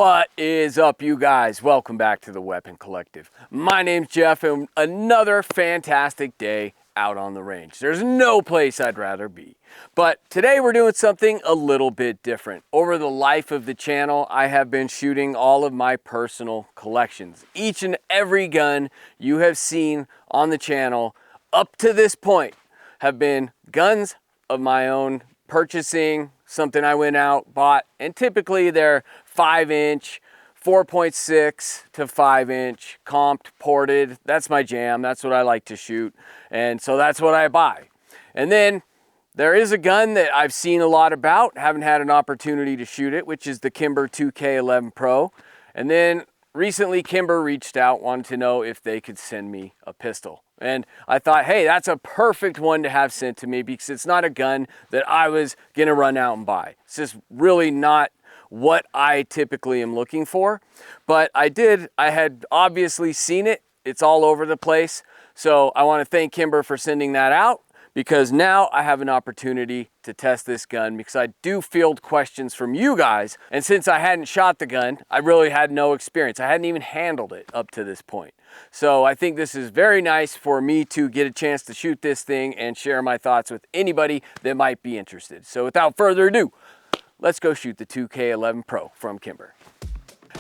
What is up, you guys? Welcome back to the Weapon Collective. My name's Jeff, and another fantastic day out on the range. There's no place I'd rather be. But today we're doing something a little bit different. Over the life of the channel, I have been shooting all of my personal collections. Each and every gun you have seen on the channel up to this point have been guns of my own purchasing, something I went out, bought, and typically they're 5-inch, 4.6 to 5-inch, comped, ported. That's my jam. That's what I like to shoot. And so that's what I buy. And then there is a gun that I've seen a lot about, haven't had an opportunity to shoot it, which is the Kimber 2K11 Pro. And then recently Kimber reached out, wanted to know if they could send me a pistol. And I thought, hey, that's a perfect one to have sent to me because it's not a gun that I was gonna run out and buy. It's just really not what I typically am looking for. But I had obviously seen it. It's all over the place. So I want to thank Kimber for sending that out, because now I have an opportunity to test this gun, because I do field questions from you guys. And since I hadn't shot the gun, I really had no experience. I hadn't even handled it up to this point. So I think this is very nice for me to get a chance to shoot this thing and share my thoughts with anybody that might be interested. So without further ado, let's go shoot the 2K11 Pro from Kimber.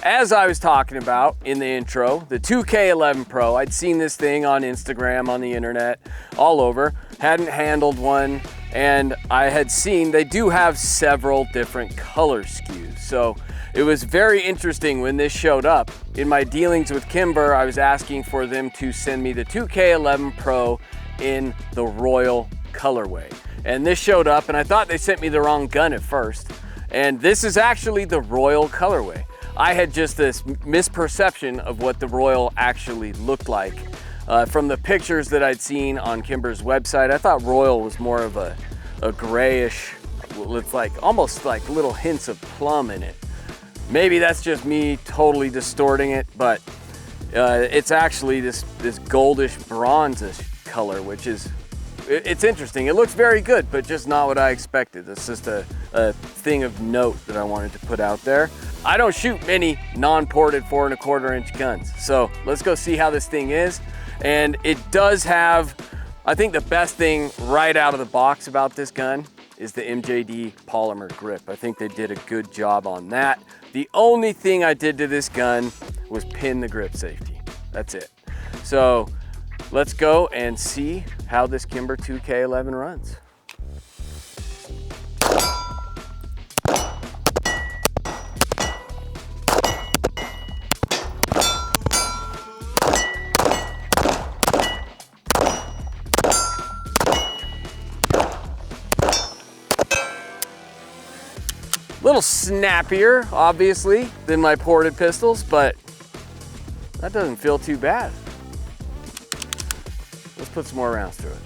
As I was talking about in the intro, the 2K11 Pro, I'd seen this thing on Instagram, on the internet, all over, hadn't handled one, and I had seen they do have several different color SKUs. So it was very interesting when this showed up. In my dealings with Kimber, I was asking for them to send me the 2K11 Pro in the Royal colorway. And this showed up, and I thought they sent me the wrong gun at first. And this is actually the Royal colorway. I had just this misperception of what the Royal actually looked like. From the pictures that I'd seen on Kimber's website, I thought Royal was more of a grayish, with like almost like little hints of plum in it. Maybe that's just me totally distorting it, but it's actually this goldish bronzish color, which is, it's interesting. It looks very good, but just not what I expected. It's just a thing of note that I wanted to put out there. I don't shoot many non-ported 4 1/4 inch guns. So let's go see how this thing is. And it does have, I think the best thing right out of the box about this gun is the MJD polymer grip. I think they did a good job on that. The only thing I did to this gun was pin the grip safety. That's it. So let's go and see how this Kimber 2K11 runs. A little snappier, obviously, than my ported pistols, but that doesn't feel too bad. Let's put some more rounds through it.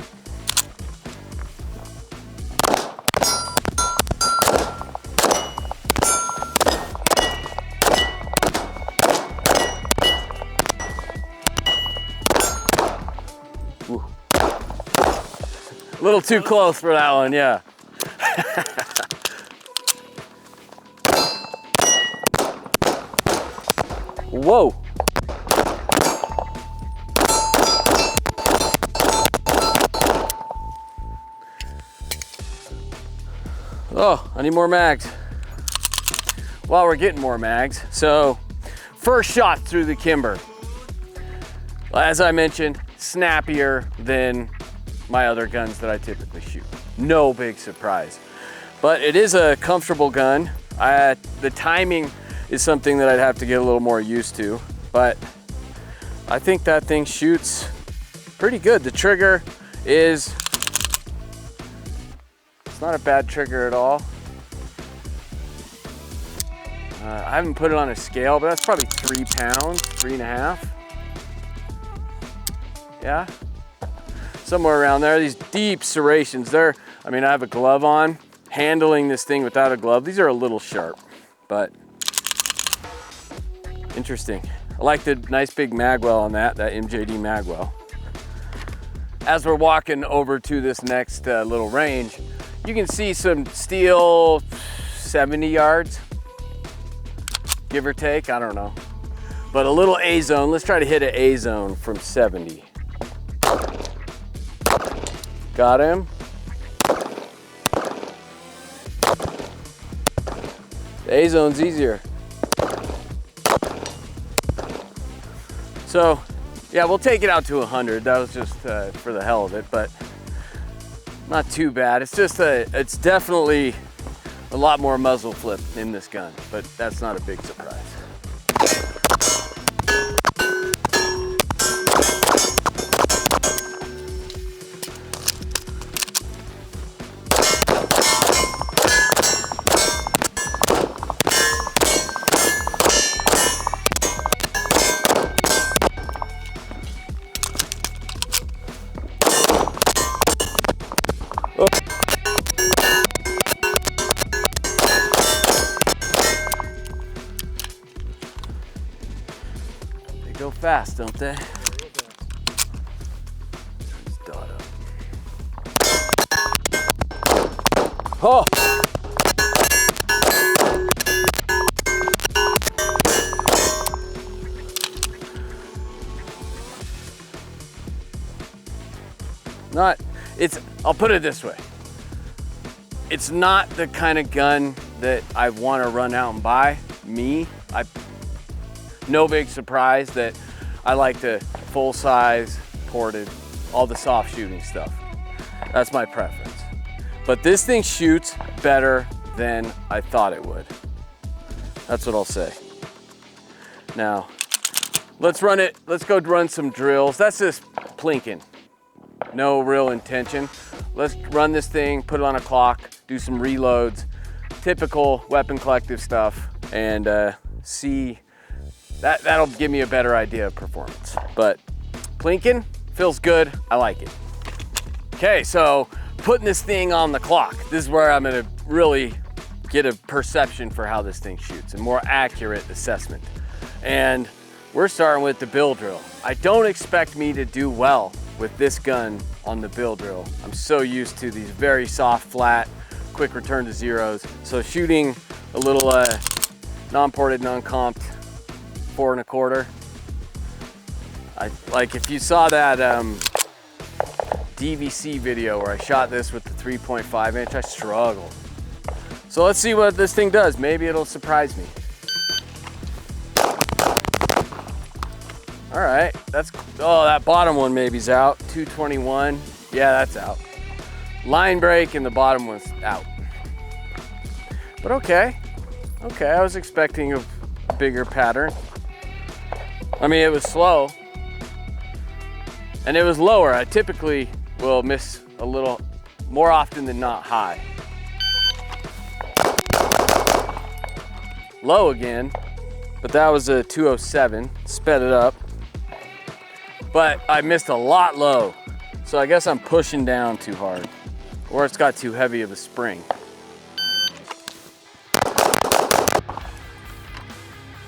Ooh. A little too close for that one, yeah. Whoa. Oh, I need more mags. Well, we're getting more mags. So, first shot through the Kimber. As I mentioned, snappier than my other guns that I typically shoot. No big surprise. But it is a comfortable gun. The timing is something that I'd have to get a little more used to, but I think that thing shoots pretty good. The trigger is, it's not a bad trigger at all. I haven't put it on a scale, but that's probably 3 pounds, 3.5. Yeah, somewhere around there. These deep serrations, I have a glove on. Handling this thing without a glove, these are a little sharp, but interesting. I like the nice big magwell on that MJD magwell. As we're walking over to this next little range, you can see some steel 70 yards, give or take, I don't know. But a little A zone, let's try to hit an A zone from 70. Got him. The A zone's easier. So, yeah, we'll take it out to 100. That was just for the hell of it, but not too bad. It's just it's definitely a lot more muzzle flip in this gun, but that's not a big surprise. Go fast, don't they? Dot up. Oh! I'll put it this way. It's not the kind of gun that I want to run out and buy. No big surprise that I like the full size, ported, all the soft shooting stuff. That's my preference. But this thing shoots better than I thought it would. That's what I'll say. Now, let's go run some drills. That's just plinking. No real intention. Let's run this thing, put it on a clock, do some reloads, typical Weapon Collective stuff, and see. That'll give me a better idea of performance. But plinking feels good, I like it. Okay, so putting this thing on the clock. This is where I'm gonna really get a perception for how this thing shoots, a more accurate assessment. And we're starting with the bill drill. I don't expect me to do well with this gun on the bill drill. I'm so used to these very soft, flat, quick return to zeros. So shooting a little non-ported, non-comped 4 1/4. Like if you saw that DVC video where I shot this with the 3.5 inch, I struggled. So let's see what this thing does. Maybe it'll surprise me. All right, that bottom one maybe's out. 221, yeah, that's out. Line break and the bottom one's out. But okay, I was expecting a bigger pattern. I mean, it was slow and it was lower. I typically will miss a little more often than not high. Low again, but that was a 207, sped it up. But I missed a lot low. So I guess I'm pushing down too hard, or it's got too heavy of a spring.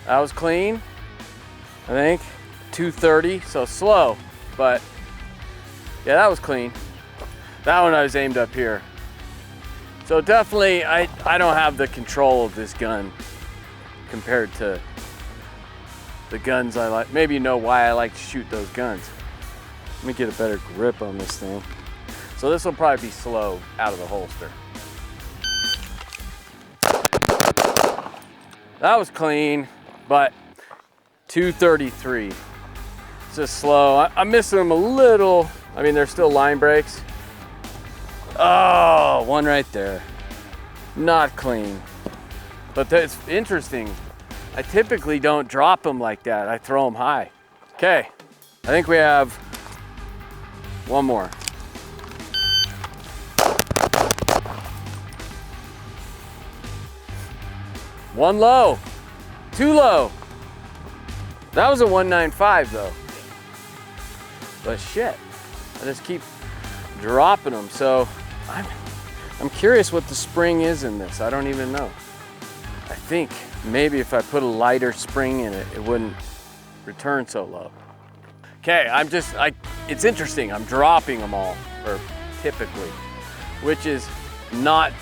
That was clean. I think 230, so slow, but yeah, that was clean. That one I was aimed up here. So definitely, I don't have the control of this gun compared to the guns I like. Maybe you know why I like to shoot those guns. Let me get a better grip on this thing. So this will probably be slow out of the holster. That was clean, but 233. It's just slow. I'm missing them a little. I mean, there's still line breaks. Oh, one right there. Not clean. But it's interesting. I typically don't drop them like that. I throw them high. Okay, I think we have one more. One low, two low. That was a 195 though. But shit, I just keep dropping them. So I'm curious what the spring is in this. I don't even know. I think maybe if I put a lighter spring in it, it wouldn't return so low. Okay, it's interesting. I'm dropping them all, or typically, which is not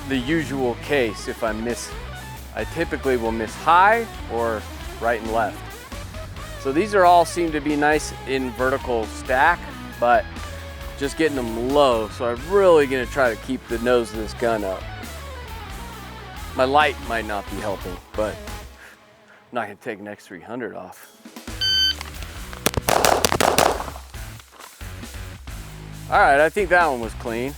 the usual case if I miss I typically will miss high or right and left. So these are all seem to be nice in vertical stack, but just getting them low. So I'm really gonna try to keep the nose of this gun up. My light might not be helping, but I'm not gonna take an X300 off. All right, I think that one was clean.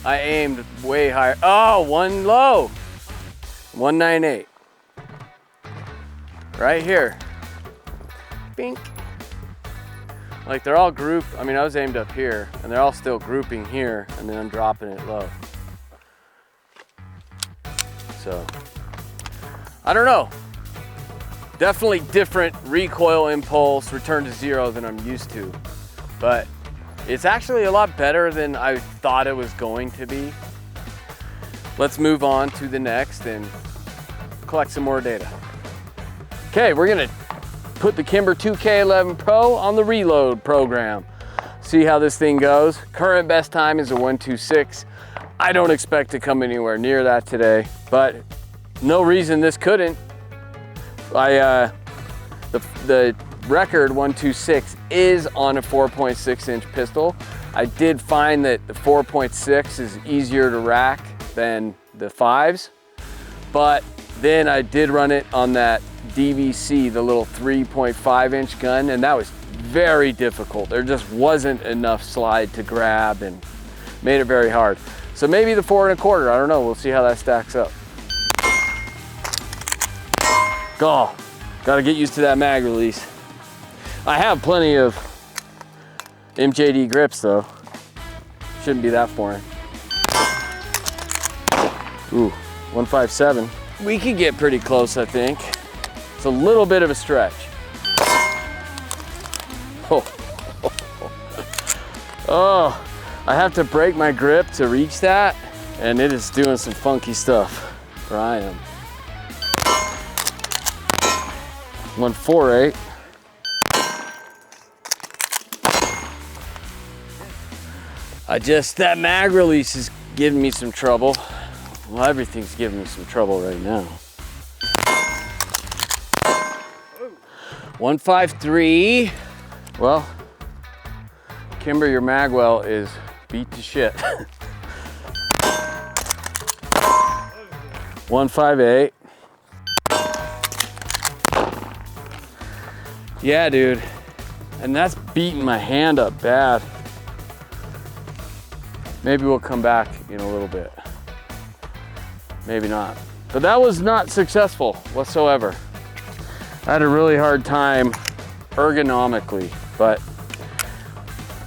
I aimed way higher. Oh, one low. 198. Right here. Bink. Like they're all grouped. I mean, I was aimed up here and they're all still grouping here and then I'm dropping it low. So, I don't know. Definitely different recoil impulse, return to zero than I'm used to. But it's actually a lot better than I thought it was going to be. Let's move on to the next and collect some more data. Okay, we're gonna put the Kimber 2K11 Pro on the reload program. See how this thing goes. Current best time is a 1:26. I don't expect to come anywhere near that today, but no reason this couldn't. The record 1:26 is on a 4.6 inch pistol. I did find that the 4.6 is easier to rack than the 5s, but then I did run it on that DVC, the little 3.5 inch gun, and that was very difficult. There just wasn't enough slide to grab and made it very hard. So maybe the 4 1/4, I don't know, we'll see how that stacks up. Oh, gotta get used to that mag release. I have plenty of MJD grips though. Shouldn't be that foreign. Ooh, 157. We could get pretty close, I think. It's a little bit of a stretch. Oh, oh, I have to break my grip to reach that, and it is doing some funky stuff where I am. 148. That mag release is giving me some trouble. Well, everything's giving me some trouble right now. 153. Well, Kimber, your magwell is beat to shit. 158. Yeah, dude. And that's beating my hand up bad. Maybe we'll come back in a little bit. Maybe not. But that was not successful whatsoever. I had a really hard time ergonomically, but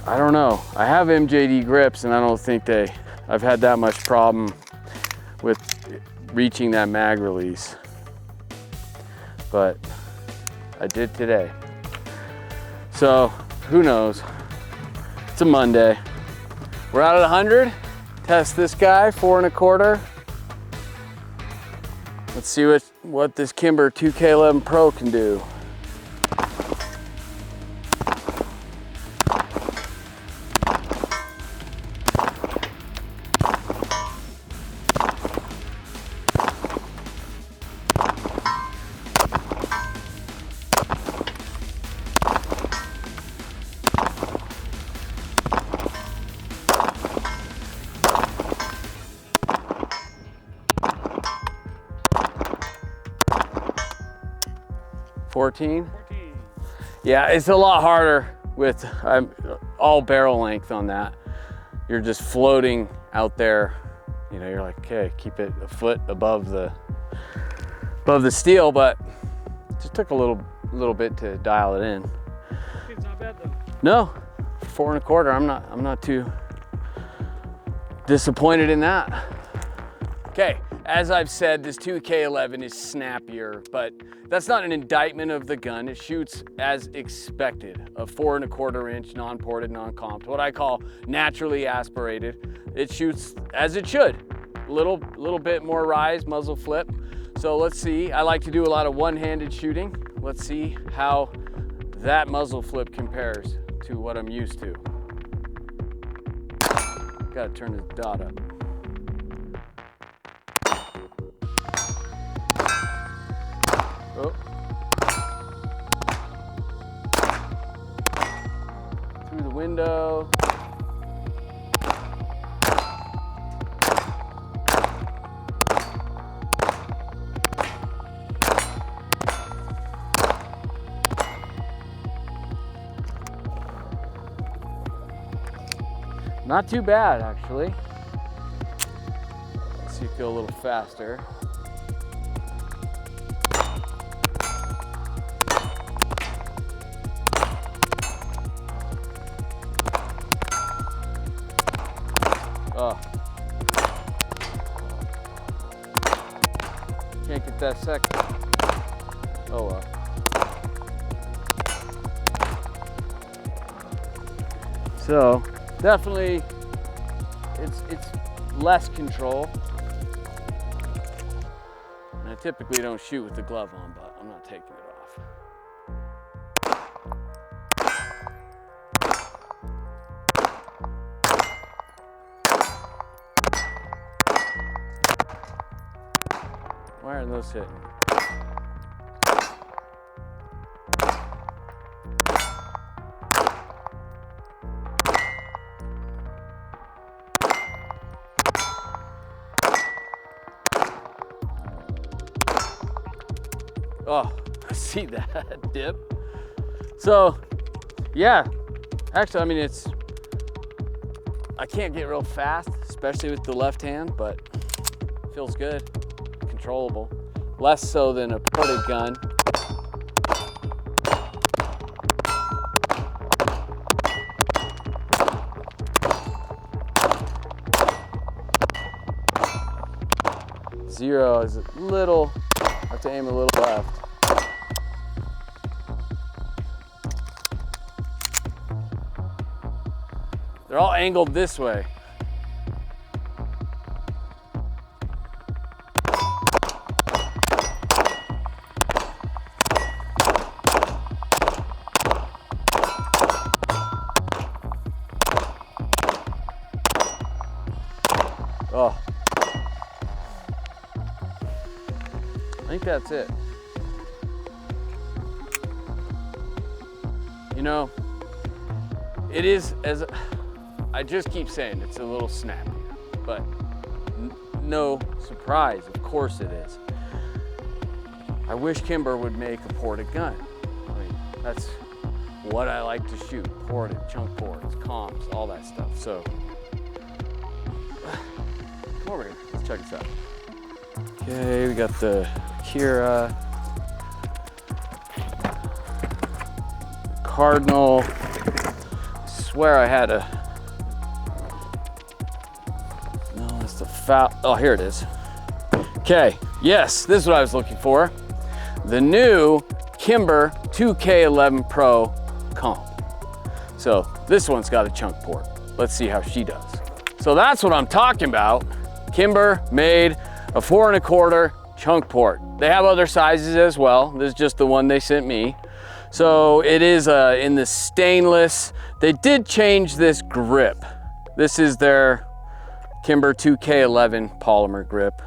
I don't know. I have MJD grips and I don't think I've had that much problem with reaching that mag release. But I did today. So who knows? It's a Monday. We're out at 100. Test this guy, 4 1/4. Let's see what this Kimber 2K11 Pro can do. $14? Yeah, it's a lot harder with all barrel length on that. You're just floating out there. You know, you're like, okay, keep it a foot above the steel, but it just took a little bit to dial it in. It's not bad though. No, 4 1/4. I'm not too disappointed in that. Okay, as I've said, this 2K11 is snappier, but that's not an indictment of the gun. It shoots as expected, a 4 1/4 inch non-ported, non-comped, what I call naturally aspirated. It shoots as it should. Little bit more rise, muzzle flip. So let's see, I like to do a lot of one-handed shooting. Let's see how that muzzle flip compares to what I'm used to. Gotta turn this dot up. Oh. Through the window. Not too bad, actually. Let's see if you go a little faster. Oh. Can't get that second. Oh well. So definitely it's less control. And I typically don't shoot with the glove on, but I'm not taking it off. Why aren't those hitting? Oh, I see that dip. So, yeah, actually, I mean, I can't get real fast, especially with the left hand, but it feels good, controllable. Less so than a ported gun. Zero is a little, I have to aim a little left. They're all angled this way. Oh. I think that's it. You know, it is, as I just keep saying, it's a little snappy, but no surprise, of course it is. I wish Kimber would make a ported gun. I mean, that's what I like to shoot, ported, chunk ports, comps, all that stuff. So, come over here, let's check this out. Okay, we got the Kira, Cardinal. I swear I had a, no, that's the foul. Oh, here it is. Okay, yes, this is what I was looking for. The new Kimber 2K11 Pro comp. So this one's got a chunk port. Let's see how she does. So that's what I'm talking about. Kimber made a 4 1/4 chunk port. They have other sizes as well. This is just the one they sent me. So it is in the stainless. They did change this grip. This is their Kimber 2K11 polymer grip.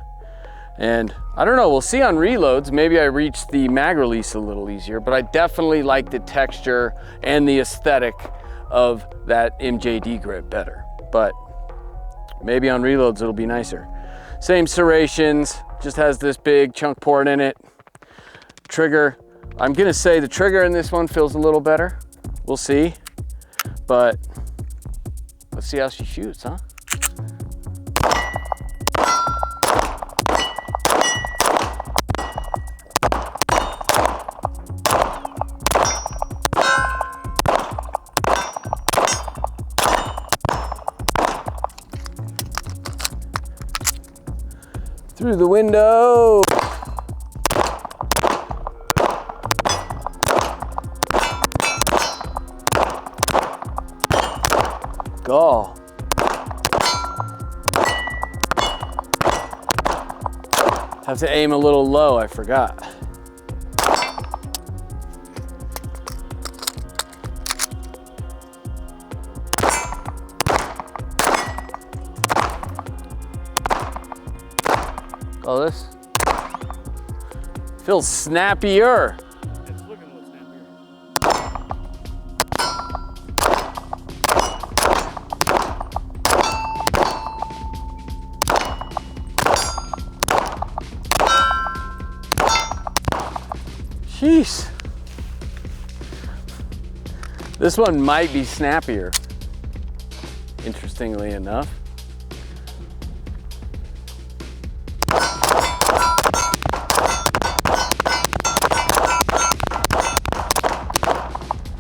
And I don't know, we'll see on reloads. Maybe I reach the mag release a little easier, but I definitely like the texture and the aesthetic of that MJD grip better. But maybe on reloads it'll be nicer. Same serrations, just has this big chunk port in it. Trigger, I'm gonna say the trigger in this one feels a little better. We'll see, but let's see how she shoots, huh? Through the window. Go. Have to aim a little low, I forgot. Oh, this Feels snappier. It's looking a little snappier. Jeez. This one might be snappier, interestingly enough.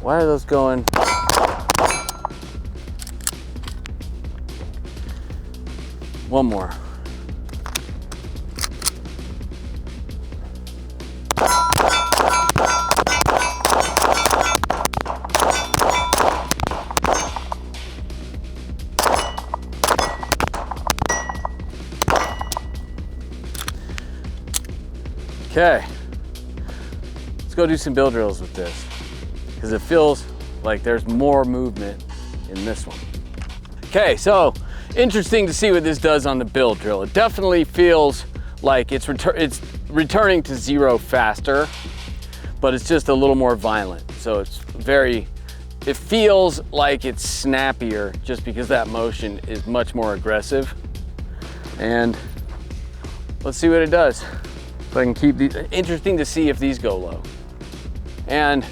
Why are those going? One more. Okay, let's go do some bill drills with this because it feels like there's more movement in this one. Okay, so interesting to see what this does on the bill drill. It definitely feels like it's returning to zero faster, but it's just a little more violent. So it feels like it's snappier just because that motion is much more aggressive. And let's see what it does. If I can keep these, interesting to see if these go low. And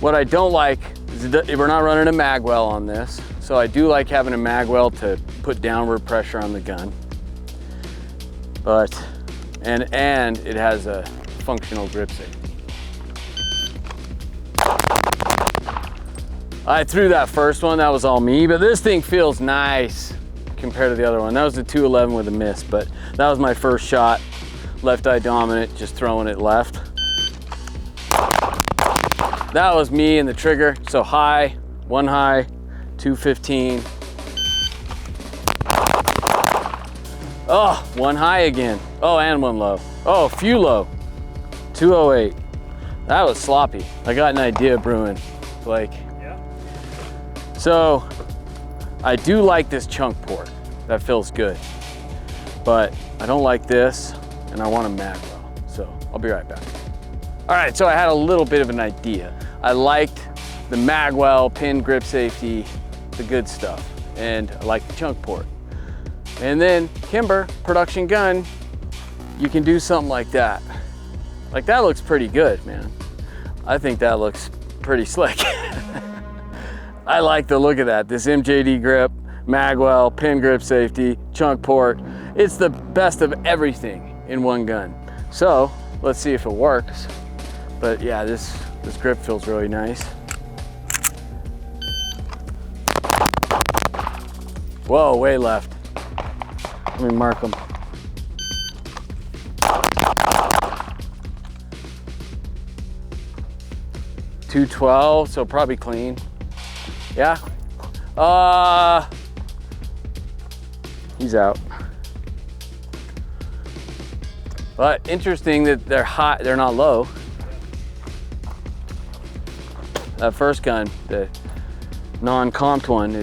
what I don't like is that we're not running a mag well on this. So I do like having a mag well to put downward pressure on the gun. But, and it has a functional grip safety. I threw that first one, that was all me, but this thing feels nice compared to the other one. That was the 211 with a miss, but that was my first shot. Left eye dominant, just throwing it left. That was me and the trigger. So high, 215. Oh, one high again. Oh, and one low. Oh, a few low. 208. That was sloppy. I got an idea brewing, Blake. Yeah. So I do like this chunk port. That feels good. But I don't like this. And I want a mag well, so I'll be right back. All right, so I had a little bit of an idea. I liked the mag well, pin grip safety, the good stuff, and I like the chunk port. And then Kimber production gun, you can do something like that. Like that looks pretty good, man. I think that looks pretty slick. I like the look of that. This MJD grip, mag well, pin grip safety, chunk port. It's the best of everything in one gun. So let's see if it works. But yeah, this grip feels really nice. Whoa, way left. Let me mark them. .212, so probably clean. Yeah. He's out. But interesting that they're high, they're not low. That first gun, the non-comped one,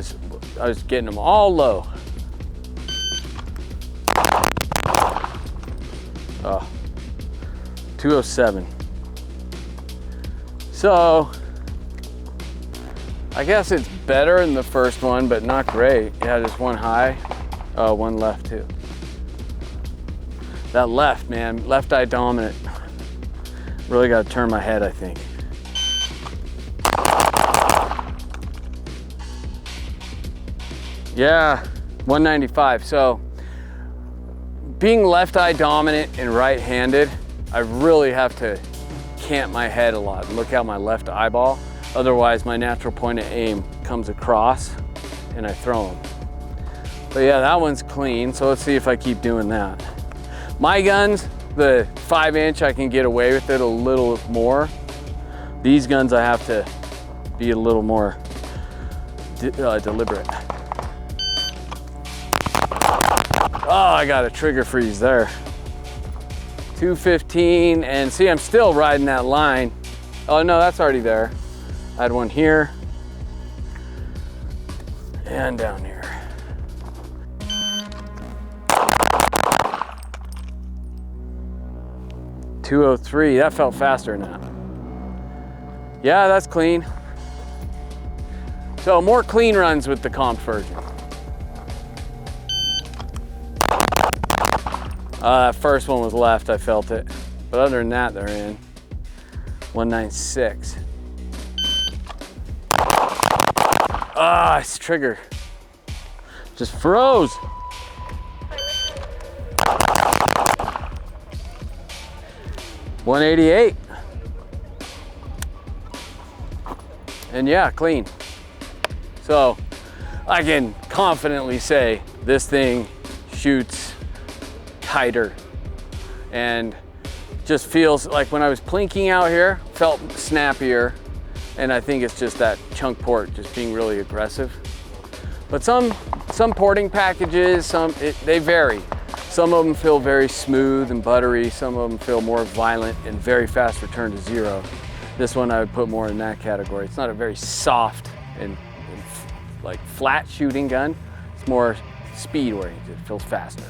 I was getting them all low. Oh, 207. So, I guess it's better than the first one, but not great. Yeah, just one high, one left too. That left, man, left eye dominant. Really got to turn my head, I think. Yeah, 195. So being left eye dominant and right-handed, I really have to cant my head a lot and look out my left eyeball. Otherwise, my natural point of aim comes across and I throw them. But yeah, that one's clean. So let's see if I keep doing that. My guns, the 5-inch, I can get away with it a little more. These guns, I have to be a little more deliberate. Oh, I got a trigger freeze there. 215, and see, I'm still riding that line. Oh no, that's already there. I had one here and down here. 203. That felt faster than that. Yeah, that's clean. So more clean runs with the comp version. That first one was left, I felt it. But other than that, they're in. 196. Ah, this trigger just froze. $188. And yeah, clean. So I can confidently say this thing shoots tighter and just feels like when I was plinking out here, felt snappier. And I think it's just that chunk port just being really aggressive. But some porting packages, they vary. Some of them feel very smooth and buttery. Some of them feel more violent and very fast return to zero. This one I would put more in that category. It's not a very soft and like flat shooting gun. It's more speed oriented, it feels faster.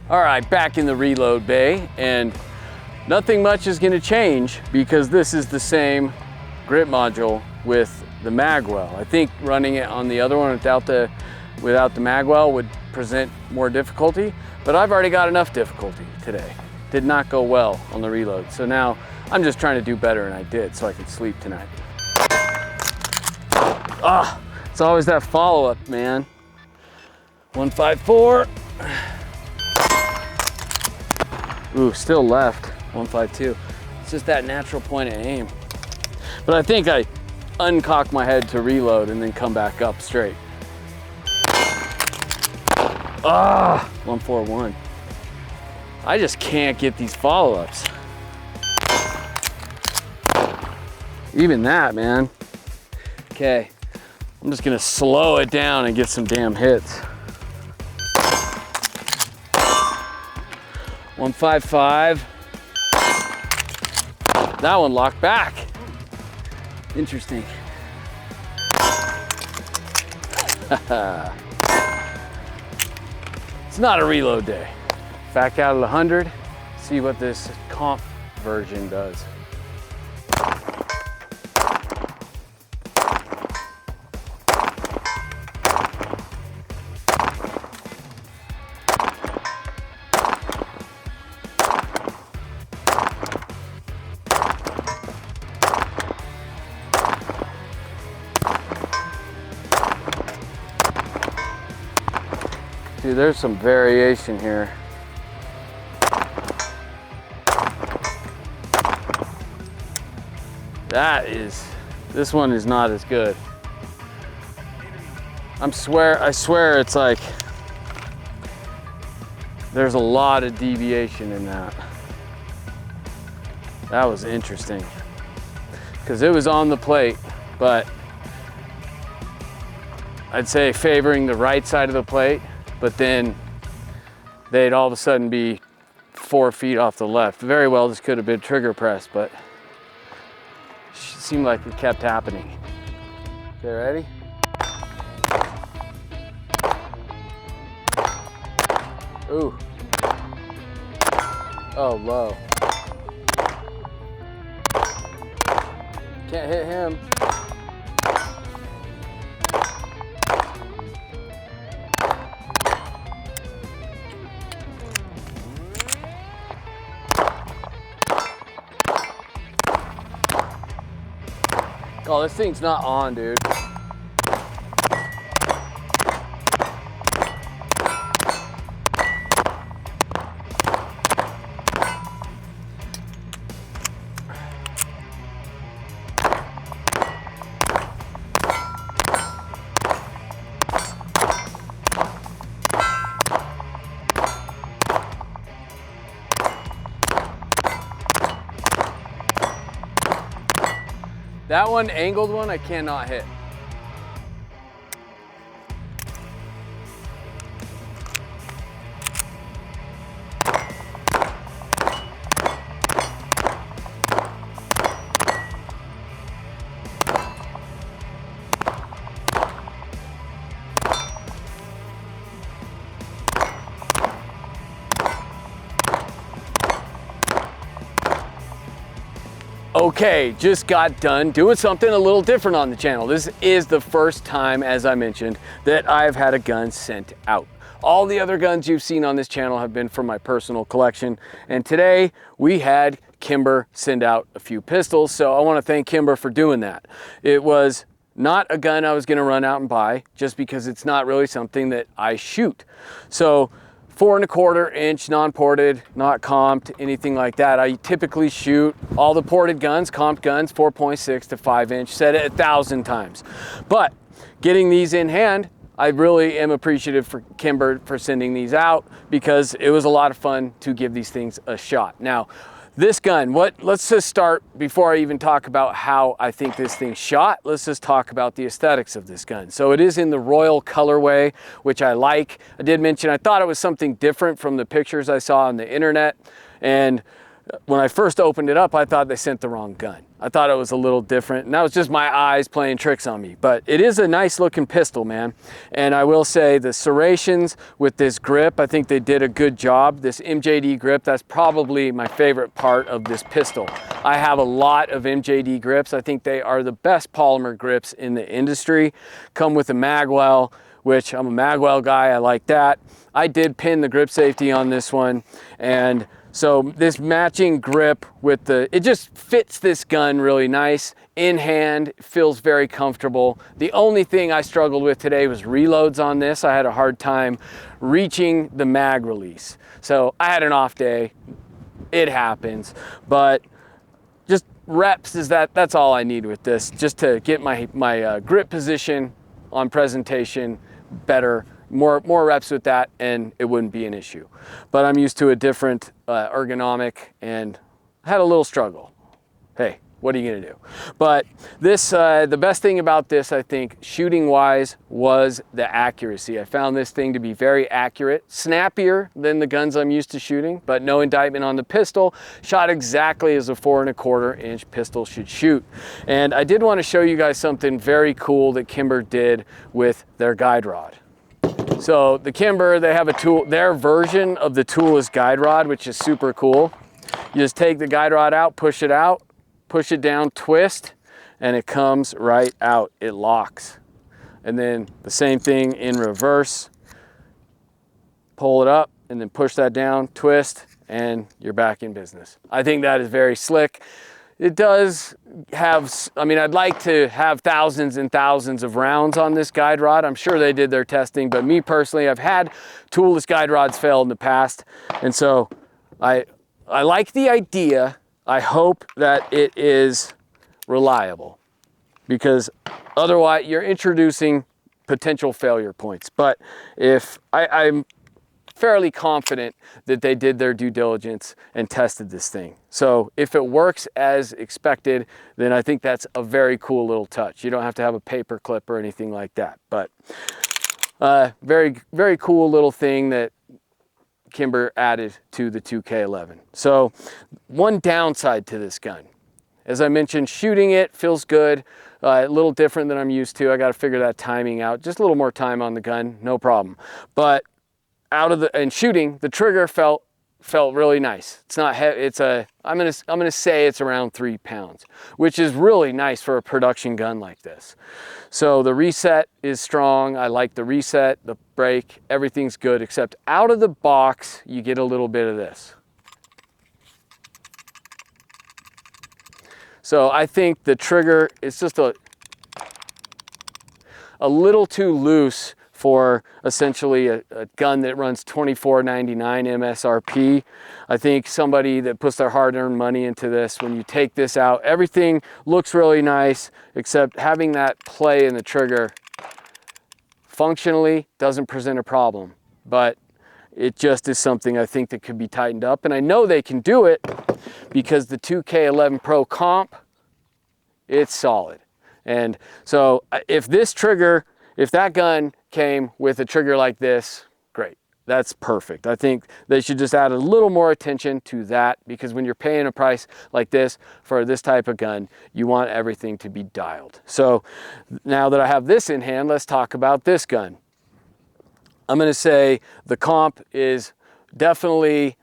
All right, back in the reload bay, and nothing much is gonna change because this is the same grip module with the magwell. I think running it on the other one without the magwell would present more difficulty, but I've already got enough difficulty today. Did not go well on the reload. So now I'm just trying to do better, and I did, so I could sleep tonight. Ah, it's always that follow-up, man. 154. Ooh, still left. 152. It's just that natural point of aim. But I think I uncock my head to reload and then come back up straight. Ah, 141. I just can't get these follow-ups. Even that, man. Okay, I'm just gonna slow it down and get some damn hits. 155. That one locked back. Interesting. It's not a reload day. Back out of the 100, see what this comp version does. Dude, there's some variation here. This one is not as good. I swear it's like, there's a lot of deviation in that. That was interesting. Because it was on the plate, but I'd say favoring the right side of the plate, but then they'd all of a sudden be 4 feet off the left. Very well, this could have been trigger press, but it seemed like it kept happening. Okay, ready? Ooh. Oh, low. Can't hit him. Oh, this thing's not on, dude. That one, angled one, I cannot hit. Okay, just got done doing something a little different on the channel. This is the first time, as I mentioned, that I've had a gun sent out. All the other guns you've seen on this channel have been from my personal collection, and today we had Kimber send out a few pistols, so I want to thank Kimber for doing that. It was not a gun I was going to run out and buy, just because it's not really something that I shoot. So 4¼ inch, non-ported, not comped, anything like that. I typically shoot all the ported guns, comped guns, 4.6 to 5 inch, said it 1,000 times. But getting these in hand, I really am appreciative for Kimber for sending these out, because it was a lot of fun to give these things a shot. Now, this gun, let's just start, before I even talk about how I think this thing shot, let's just talk about the aesthetics of this gun. So it is in the Royal colorway, which I like. I did mention I thought it was something different from the pictures I saw on the internet, and when I first opened it up, I thought they sent the wrong gun. I thought it was a little different, and that was just my eyes playing tricks on me. But it is a nice looking pistol, man. And I will say the serrations with this grip, I think they did a good job. This MJD grip, that's probably my favorite part of this pistol. I have a lot of MJD grips. I think they are the best polymer grips in the industry. Come with a magwell, which I'm a magwell guy, I like that. I did pin the grip safety on this one, and so this matching grip with it just fits this gun really nice. In hand, feels very comfortable. The only thing I struggled with today was reloads on this. I had a hard time reaching the mag release. So I had an off day, it happens, but just reps that's all I need with this, just to get my grip position on presentation better. More reps with that and it wouldn't be an issue. But I'm used to a different ergonomic and had a little struggle. Hey, what are you gonna do? But this, the best thing about this, I think, shooting wise, was the accuracy. I found this thing to be very accurate, snappier than the guns I'm used to shooting, but no indictment on the pistol. Shot exactly as a 4¼ inch pistol should shoot. And I did want to show you guys something very cool that Kimber did with their guide rod. So the Kimber, they have a tool, their version of the toolless guide rod, which is super cool. You just take the guide rod out, push it down, twist, and it comes right out. It locks. And then the same thing in reverse. Pull it up and then push that down, twist, and you're back in business. I think that is very slick. It does have, I mean, I'd like to have thousands and thousands of rounds on this guide rod. I'm sure they did their testing, but me personally, I've had toolless guide rods fail in the past. And so I like the idea. I hope that it is reliable, because otherwise you're introducing potential failure points. But if I'm fairly confident that they did their due diligence and tested this thing. So if it works as expected, then I think that's a very cool little touch. You don't have to have a paper clip or anything like that, but very, very cool little thing that Kimber added to the 2K11. So one downside to this gun, as I mentioned, shooting it feels good, a little different than I'm used to. I got to figure that timing out, just a little more time on the gun, no problem. But shooting, the trigger felt really nice. It's not heavy. It's I'm gonna say it's around 3 pounds, which is really nice for a production gun like this. So the reset is strong. I like the reset, the brake, everything's good, except out of the box, you get a little bit of this. So I think the trigger is just a little too loose for essentially a gun that runs $24.99 MSRP. I think somebody that puts their hard-earned money into this, when you take this out, everything looks really nice, except having that play in the trigger functionally doesn't present a problem. But it just is something I think that could be tightened up. And I know they can do it because the 2K11 Pro comp, it's solid. And so if that gun came with a trigger like this, great. That's perfect. I think they should just add a little more attention to that, because when you're paying a price like this for this type of gun, you want everything to be dialed. So now that I have this in hand, let's talk about this gun. I'm going to say the comp is definitely,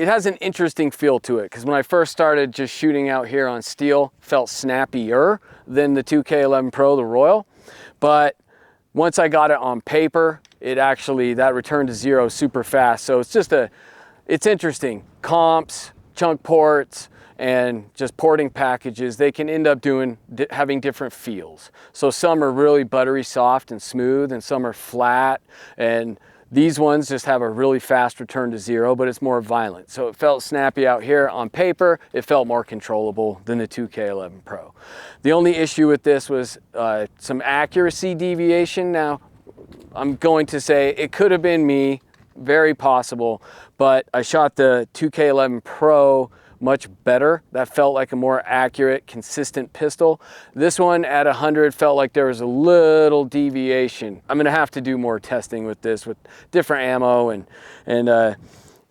it has an interesting feel to it, because when I first started just shooting out here on steel, felt snappier than the 2K11 Pro, the Royal. But once I got it on paper, it actually, that returned to zero super fast. So it's just it's interesting. Comps, chunk ports, and just porting packages, they can end up having different feels. So some are really buttery soft and smooth, and some are flat, and these ones just have a really fast return to zero, but it's more violent. So it felt snappy out here on paper. It felt more controllable than the 2K11 Pro. The only issue with this was some accuracy deviation. Now, I'm going to say it could have been me, very possible, but I shot the 2K11 Pro much better. That felt like a more accurate, consistent pistol. This one at 100 felt like there was a little deviation. I'm gonna have to do more testing with this, with different ammo, and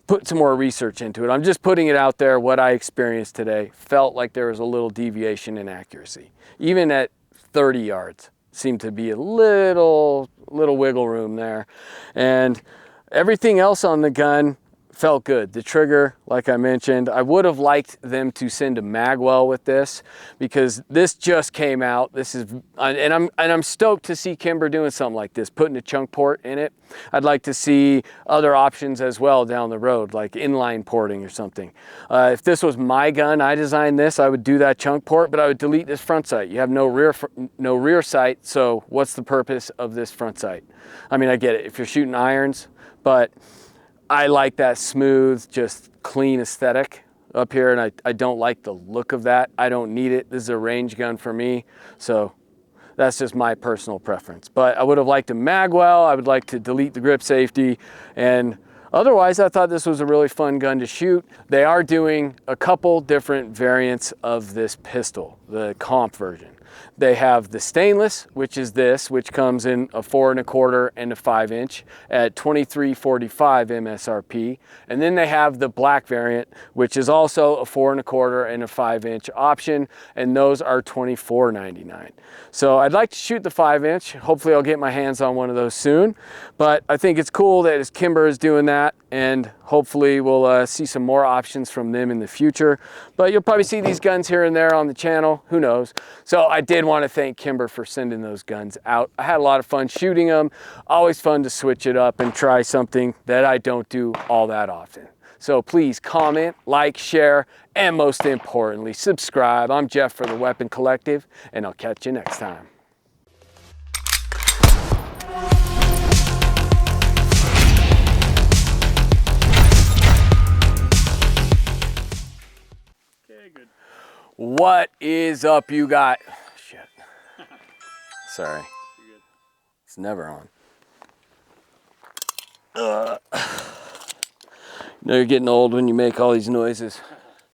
put some more research into it. I'm just putting it out there. What I experienced today felt like there was a little deviation in accuracy. Even at 30 yards, seemed to be a little wiggle room there. And everything else on the gun felt good. The trigger, like I mentioned, I would have liked them to send a magwell with this, because this just came out. This is, and I'm stoked to see Kimber doing something like this, putting a chunk port in it. I'd like to see other options as well down the road, like inline porting or something. If this was my gun, I designed this, I would do that chunk port, but I would delete this front sight. You have no rear sight, so what's the purpose of this front sight? I mean, I get it if you're shooting irons, but I like that smooth, just clean aesthetic up here, and I don't like the look of that. I don't need it. This is a range gun for me, so that's just my personal preference. But I would have liked a magwell. I would like to delete the grip safety, and otherwise I thought this was a really fun gun to shoot. They are doing a couple different variants of this pistol, the comp version. They have the stainless, which is this, which comes in a 4 1/4 and a 5" at $23.45 MSRP. And then they have the black variant, which is also a 4 1/4 and a 5" option, and those are $24.99. So I'd like to shoot the 5". Hopefully I'll get my hands on one of those soon. But I think it's cool that Kimber is doing that, and hopefully we'll see some more options from them in the future. But you'll probably see these guns here and there on the channel, who knows. So I did want to thank Kimber for sending those guns out. I had a lot of fun shooting them. Always fun to switch it up and try something that I don't do all that often. So please comment, like, share, and most importantly, subscribe. I'm Jeff for the Weapon Collective, and I'll catch you next time. Okay, good. What is up, you guys? Shit. Sorry. You're good. It's never on. You know you're getting old when you make all these noises.